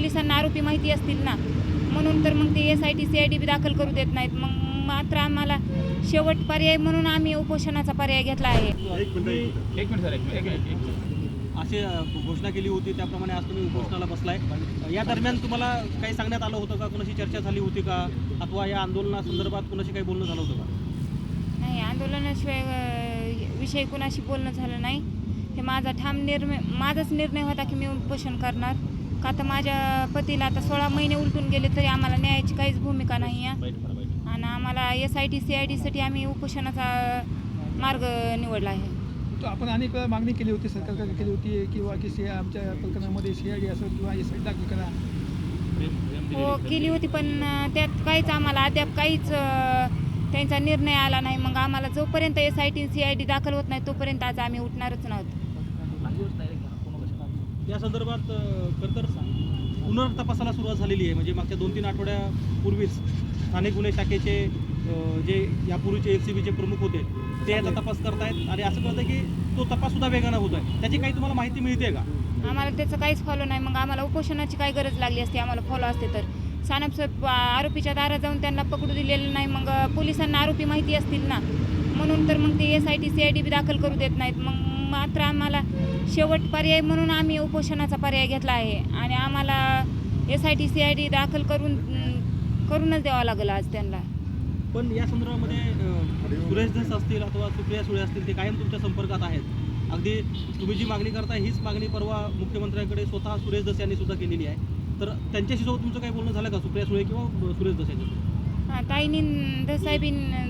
पोलिसांना आरोपी माहिती असतील ना, म्हणून तर मग ते SIT CID दाखल करू देत नाहीत. मग मात्र आम्हाला शेवट पर्याय म्हणून आम्ही उपोषणाचा पर्याय घेतला आहे. एक मिनिट सर, अशी घोषणा केली होती त्याप्रमाणे आज तुम्ही उपोषणाला बसलाय. या दरम्यान तुम्हाला काही सांगण्यात आलं होतं का? कोणाशी चर्चा झाली होती का? अथवा या आंदोलनासंदर्भात कोणाशी काही बोलणं झालं होतं का? नाही, आंदोलनाशिवाय विषय कोणाशी बोलणं झालं नाही. हे माझाच निर्णय होता की मी उपोषण करणार. का तर माझ्या पतीला आता 16 महिने उलटून गेले तरी आम्हाला न्यायाची काहीच भूमिका नाही आहे. आणि आम्हाला SIT CIDसाठी आम्ही उपोषणाचा मार्ग निवडला आहे. तो आपण अनेक वेळा मागणी केली होती, सरकारकडे केली होती किंवा की आमच्या प्रकरणामध्ये CID असेल किंवा SIT दाखल करा. हो, केली होती, पण त्यात काहीच आम्हाला अद्याप काहीच त्यांचा निर्णय आला नाही. मग आम्हाला जोपर्यंत SIT CID दाखल होत नाही तोपर्यंत आज आम्ही उठणारच नव्हतो. या संदर्भात खरं तर पुनर्तपासाला सुरुवात झालेली आहे. म्हणजे मागच्या 2-3 आठवड्यापूर्वीच स्थानिक गुन्हे शाखेचे जे यापूर्वीचे LCBचे प्रमुख होते ते याचा तपास करतायत आणि असं कळतं की तो तपाससुद्धा वेगानं होत आहे. त्याची काही तुम्हाला माहिती मिळते का? आम्हाला त्याचं काहीच फॉलो नाही. मग आम्हाला उपोषणाची काय गरज लागली असते? आम्हाला फॉलो असते तर साहेब आरोपीच्या दारात जाऊन त्यांना पकडू दिलेलं नाही. मग पोलिसांना आरोपी माहिती असतील ना, म्हणून तर मग ते SIT CID दाखल करू देत नाहीत. मग मात्र आम्हाला शेवट पर्याय म्हणून आम्ही उपोषणाचा पर्याय घेतला आहे. आणि आम्हाला SIT CID दाखल करूनच द्यावा लागेल आज त्यांना. पण या संदर्भामध्ये सुरेश धस असतील अथवा सुप्रिया सुळे असतील ते कायम तुमच्या संपर्कात आहेत. अगदी तुम्ही जी मागणी करताय हीच मागणी परवा मुख्यमंत्र्यांकडे स्वतः सुरेश धस यांनी सुद्धा केलेली आहे. तर त्यांच्याशी सोबत तुमचं काही बोलणं झालं का, सुप्रिया सुळे किंवा सुरेश धस यांच्यासोबत? हां, ताईंनी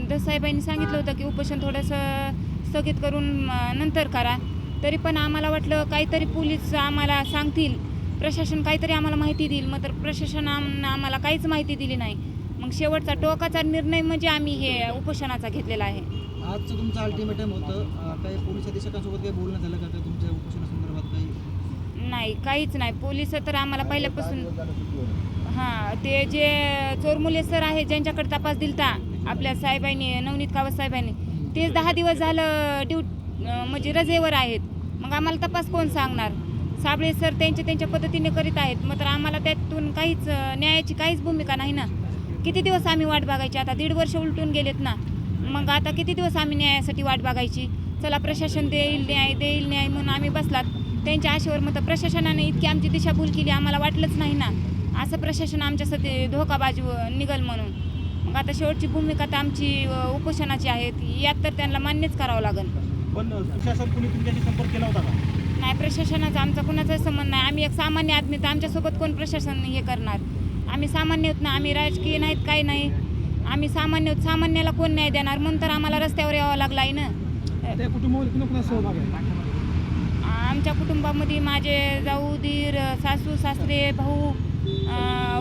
दसाहेबांनी सांगितलं होतं की उपोषण थोडंसं स्थगित करून नंतर करा. तरी पण आम्हाला वाटलं काहीतरी पोलीस आम्हाला सांगतील, प्रशासन काहीतरी आम्हाला माहिती देईल. मग तर प्रशासनानं आम्हाला काहीच माहिती दिली नाही. मग शेवटचा टोकाचा निर्णय म्हणजे आम्ही हे उपोषणाचा घेतलेला आहे. आजचं तुमचं अल्टिमेटम होतं. काही पोलीस अधीक्षकांसोबत काही बोलणं झालं का तुमच्या उपोषणासंदर्भात काही? नाही, काहीच नाही. पोलिस तर आम्हाला पहिल्यापासून ते जे चोरमुले सर आहे ज्यांच्याकडे तपास दिलता आपल्या साहेबांनी, नवनीत कावत साहेबांनी, तेच 10 दिवस झालं म्हणजे रजेवर आहेत. मग आम्हाला तपास कोण सांगणार? साबळे सर त्यांच्या पद्धतीने करीत आहेत. मग तर आम्हाला त्यातून काहीच न्यायाची काहीच भूमिका नाही ना. किती दिवस आम्ही वाट बघायची? आता 1.5 वर्ष उलटून गेलेत ना. मग आता किती दिवस आम्ही न्यायासाठी वाट बघायची? चला प्रशासन देईल न्याय म्हणून आम्ही बसलात त्यांच्या आशेवर. मग तर प्रशासनाने इतकी आमची दिशाभूल केली, आम्हाला वाटलंच नाही ना असं प्रशासन आमच्यासाठी धोकाबाजी निघल म्हणून. मग आता शेवटची भूमिका तर आमची उपोषणाची आहे. यात तर त्यांना मान्यच करावं लागेल. पण प्रशासन कुणी तुमच्याशी संपर्क केला होता का? नाही, प्रशासनाचा आमचा कुणाचाच संबंध नाही. आम्ही एक सामान्य आदमी, तर आमच्यासोबत कोण प्रशासन हे करणार? आम्ही सामान्य होत ना, आम्ही राजकीय नाहीत, काही नाही. आम्ही सामान्य होत. सामान्याला कोण न्याय देणार? म्हणून तर आम्हाला रस्त्यावर यावं लागलं आहे ना. त्या कुटुंबामध्ये कुणा सहभाग आहे? आमच्या कुटुंबामध्ये माझे जाऊ, दीर, सासू, सासरे, भाऊ,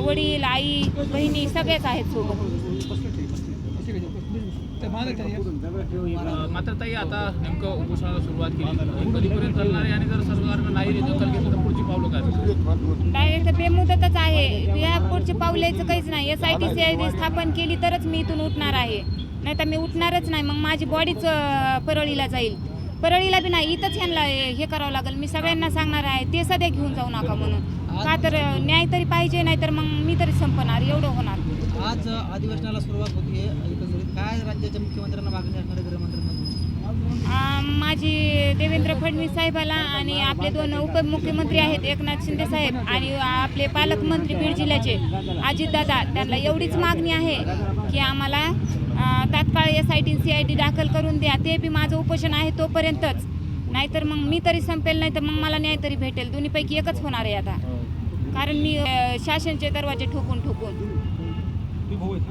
वडील, आई, बहिणी सगळेच आहेत सोबत. मात्र ताई आता नेमकं उपोषणाला सुरुवात केली, कधीपर्यंत चालणार आहे? आणि जर सरकारनं नाही दखल घेतलं तर पुढची पावलं काय? डायरेक्ट बेमुदतच आहे. या पुढचे पावलायचं काहीच नाही. SIT CID स्थापन केली तरच मी इथून उठणार आहे, नाही तर मी उठणारच नाही. मग माझी बॉडीच परळीला जाईल. परळीला बी नाही, इथंच ह्यांना हे करावं लागेल. मी सगळ्यांना सांगणार आहे ते सध्या घेऊन जाऊ नका म्हणून. का तर न्याय तरी पाहिजे, नाही तर मग मी तरी संपणार, एवढं होणार. आज अधिवेशनाला सुरुवात होती आहे. काय राज्याच्या मुख्यमंत्र्यांना मागणी असणार आहे गृहमंत्र्यांमधून? माझी देवेंद्र फडणवीस साहेबाला आणि आपले 2 उपमुख्यमंत्री आहेत, एकनाथ शिंदे साहेब आणि आपले पालकमंत्री बीड जिल्ह्याचे अजितदादा, त्यांना एवढीच मागणी आहे की आम्हाला तात्काळ SIT CID दाखल करून द्या. ते बी माझं उपोषण आहे तोपर्यंतच, नाहीतर मग मी तरी संपेल, नाही तर मग मला न्याय तरी भेटेल. दोन्हीपैकी एकच होणार आहे आता. कारण मी शासनचे दरवाजे ठोकून भाऊ आहेत.